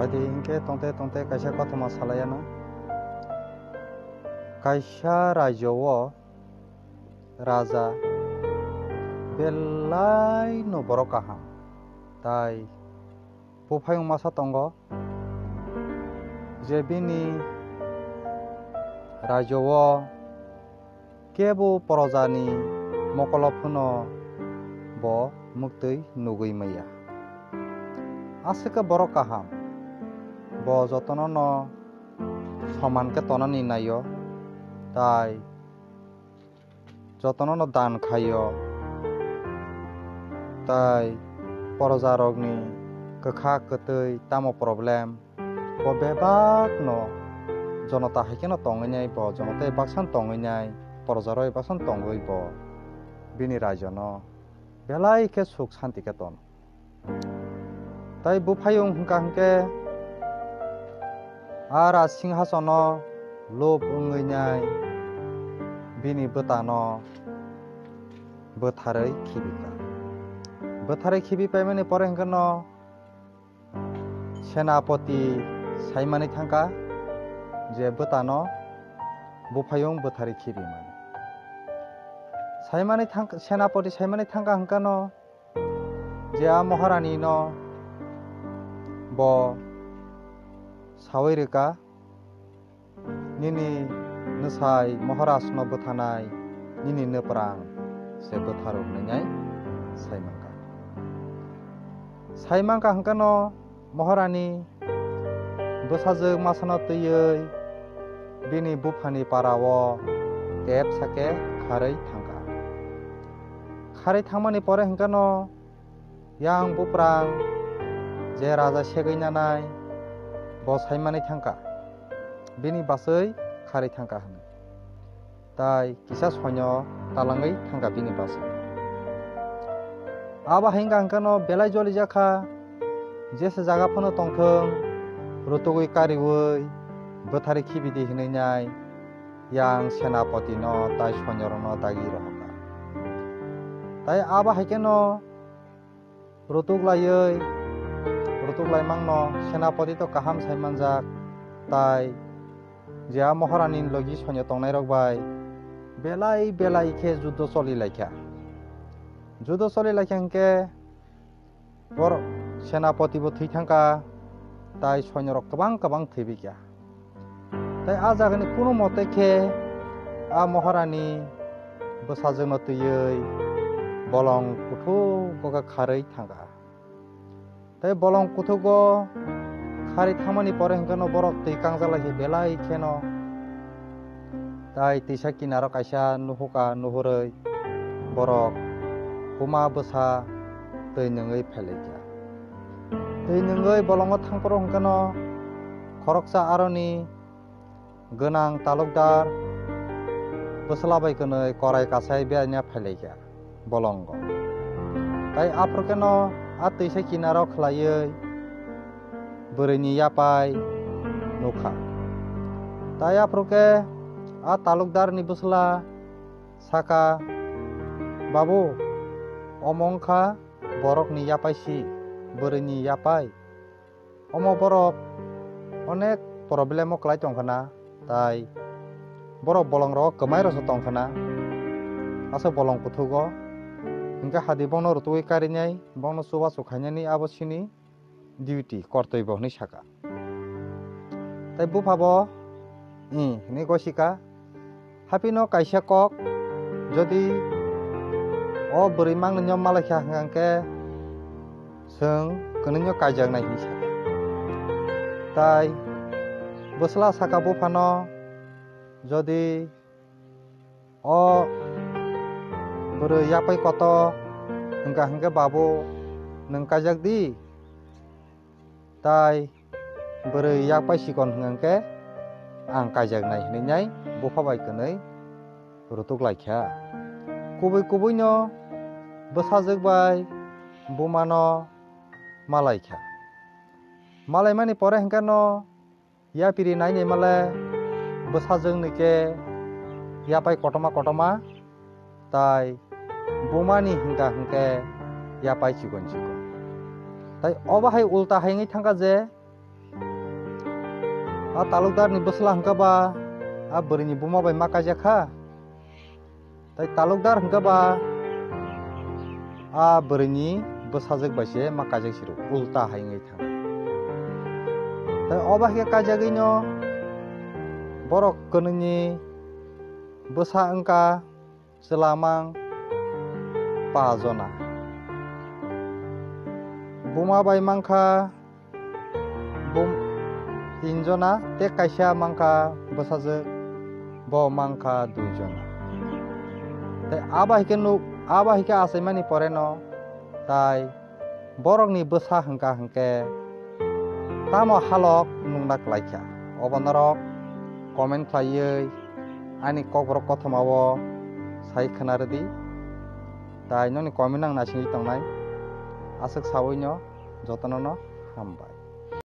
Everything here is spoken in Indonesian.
Padi hingke tongte kaisa kotoma salayana. Kaisa rajo raja belai no borok kaham. Tai bufayung masa tongo je bini rajo kebu porojani mokolopuno bo muktui nugui maya. Asika borok kaham. Bo jotono no soman ke tonani nayo tai jotono no dan khayo tai porojarogni kekha ketui tamo problem bo bebak no jonota haikeno tongnai bo jonota baksan tongnai porojaroi baksan tongoi bo bini rajono belai ke suk santi ke ton tai bufayung hingke ara singhasono lob ungainyai bini betano betharai khibipai mani pore hingkano senapati saimani thangka je betano bufayung bethari khibi mani saimani thangka senapati saimani thangka hingkano je a maharani no bo sawai reka nini nesai maharas no bethanai nini neprang se betharuk nai saimangka hangkano maharani besajeng masano tuyei bini bufani parawo tep sake kharai thangmani pore hangkano yang buprang je raja segai nanai bo saimani thangka bini basai khari thangka hane tai kisa sonyo talangai thangka bini basai aba hingga hangkano belai joli jakha jese jaga phono tongthong rutugui kariwui bethari khibidi hinai yang senapati no tai sonyor no dagi rohka tai aba haikeno rutuglai mangno senapati to kaham saimanjak tai jia maharani logi sonyo tongnai rok bai belai ke juddo soli laikha hingke bor senapati bo thui thangka tai sonyo rok kabang thibikya tai a jagani kuno mote ke a maharani besajeng no tuyei bolong kuthu goga kharai thangka tai bolong kuthugo khari thamani pore hingkano borok tui kangjalahi belai kheno tai tisa kinaro kaisa nuhurei borok huma besa tui nungei phelekya tui nungei bolongo thangporo hingkano khoroksa aroni gönang talukdar bwslabai kwnoi korai kasai beanya phelekya bolongo tai aprokeno a tisa kinaro khlaiei bwrwini yapai nukha tai aproke a talukdar ni bwsla saka babu omongkha borok ni yapai si bwrwini yapai omo borok onek problemo klai tongkhana tai borok bolong ro kmai ro tongkhana asa bolong kuthugo hingke hadi bongno rutui karinai bongno suba sukhainani abo sini duty kortoibo hini saka tai bufabo hini gosika hapino kaisa kok jodi o bwrwi mangnyo malaikha hingke seng kwnunyo kaijaknai hini saka tai bwsla saka bufano jodi o bwrwi yapai koto hingke babu nung kaijak di tai bwrwi yapai sikon hingke ang kaijaknai hinai bufabai kwnoi rutuklaikha kubui no bwsajokbai bumano malaikha malaimani pore hingkano yapiri nainai male bwsajokni ke yapai kotoma tai bumani hingke yapai chikon tai oba hai ulta haingai thangka je talukdar ni bosla hingka ba beri ni buma bai makaja kha tai talukdar hingka ba beri ni bosajak bai se makajak siru ulta haingai thang tai oba ke kajagui no borok kononi bosa engka selamang pajona buma bai mangkha tinjona te kaisa mangkha bosajak bo mangkha duijona tai aba hike asaimani pore no tai borok ni bosa hingka hingke tamo halok nungna klaikha obonorok comment khlaioi ani kokborok kothomao sai khonardi tai noni comment nang nasingui tongnai asuk sawui no jotono no hambai.